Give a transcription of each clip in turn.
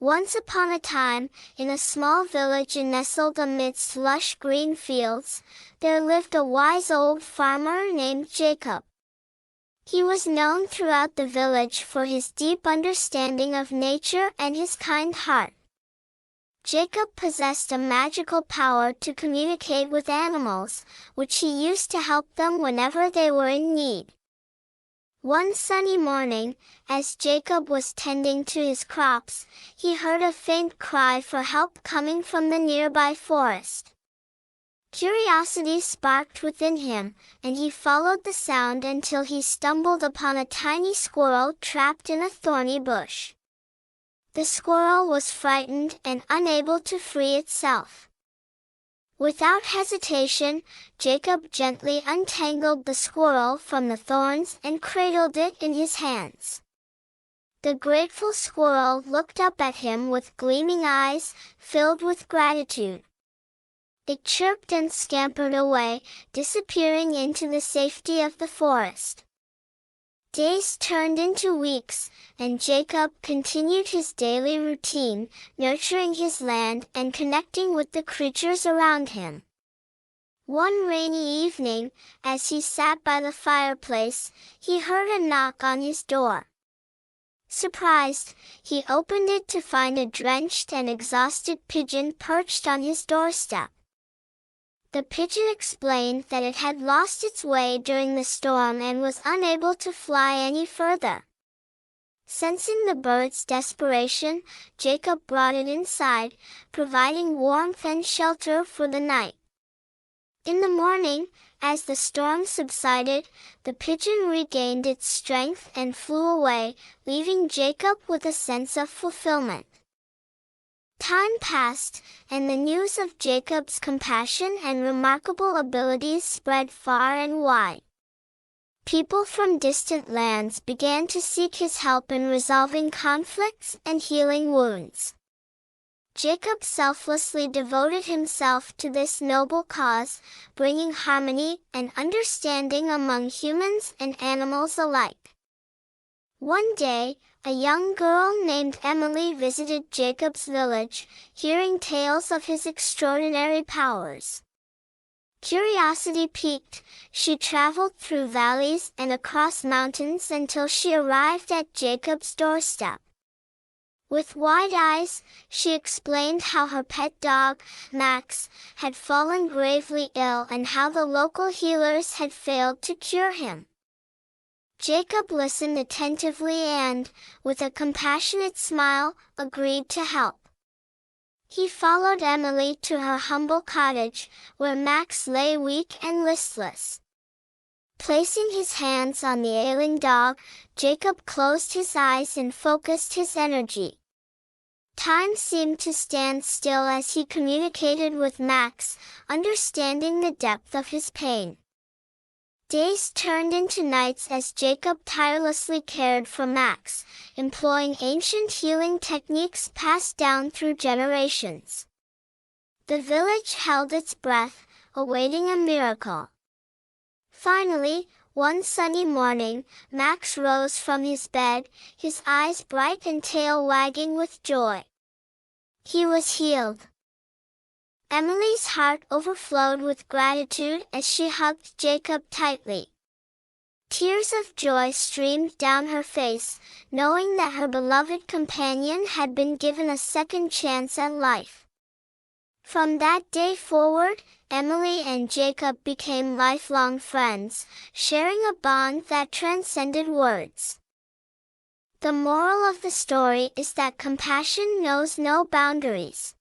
Once upon a time, in a small village nestled amidst lush green fields, there lived a wise old farmer named Jacob. He was known throughout the village for his deep understanding of nature and his kind heart. Jacob possessed a magical power to communicate with animals, which he used to help them whenever they were in need. One sunny morning, as Jacob was tending to his crops, he heard a faint cry for help coming from the nearby forest. Curiosity sparked within him, and he followed the sound until he stumbled upon a tiny squirrel trapped in a thorny bush. The squirrel was frightened and unable to free itself. Without hesitation, Jacob gently untangled the squirrel from the thorns and cradled it in his hands. The grateful squirrel looked up at him with gleaming eyes, filled with gratitude. It chirped and scampered away, disappearing into the safety of the forest. Days turned into weeks, and Jacob continued his daily routine, nurturing his land and connecting with the creatures around him. One rainy evening, as he sat by the fireplace, he heard a knock on his door. Surprised, he opened it to find a drenched and exhausted pigeon perched on his doorstep. The pigeon explained that it had lost its way during the storm and was unable to fly any further. Sensing the bird's desperation, Jacob brought it inside, providing warmth and shelter for the night. In the morning, as the storm subsided, the pigeon regained its strength and flew away, leaving Jacob with a sense of fulfillment. Time passed, and the news of Jacob's compassion and remarkable abilities spread far and wide. People from distant lands began to seek his help in resolving conflicts and healing wounds. Jacob selflessly devoted himself to this noble cause, bringing harmony and understanding among humans and animals alike. One day, a young girl named Emily visited Jacob's village, hearing tales of his extraordinary powers. Curiosity piqued, she traveled through valleys and across mountains until she arrived at Jacob's doorstep. With wide eyes, she explained how her pet dog, Max, had fallen gravely ill and how the local healers had failed to cure him. Jacob listened attentively and, with a compassionate smile, agreed to help. He followed Emily to her humble cottage, where Max lay weak and listless. Placing his hands on the ailing dog, Jacob closed his eyes and focused his energy. Time seemed to stand still as he communicated with Max, understanding the depth of his pain. Days turned into nights as Jacob tirelessly cared for Max, employing ancient healing techniques passed down through generations. The village held its breath, awaiting a miracle. Finally, one sunny morning, Max rose from his bed, his eyes bright and tail wagging with joy. He was healed. Emily's heart overflowed with gratitude as she hugged Jacob tightly. Tears of joy streamed down her face, knowing that her beloved companion had been given a second chance at life. From that day forward, Emily and Jacob became lifelong friends, sharing a bond that transcended words. The moral of the story is that compassion knows no boundaries.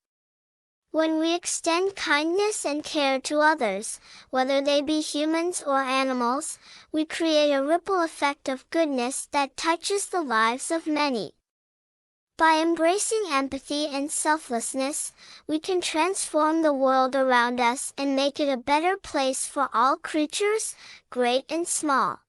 When we extend kindness and care to others, whether they be humans or animals, we create a ripple effect of goodness that touches the lives of many. By embracing empathy and selflessness, we can transform the world around us and make it a better place for all creatures, great and small.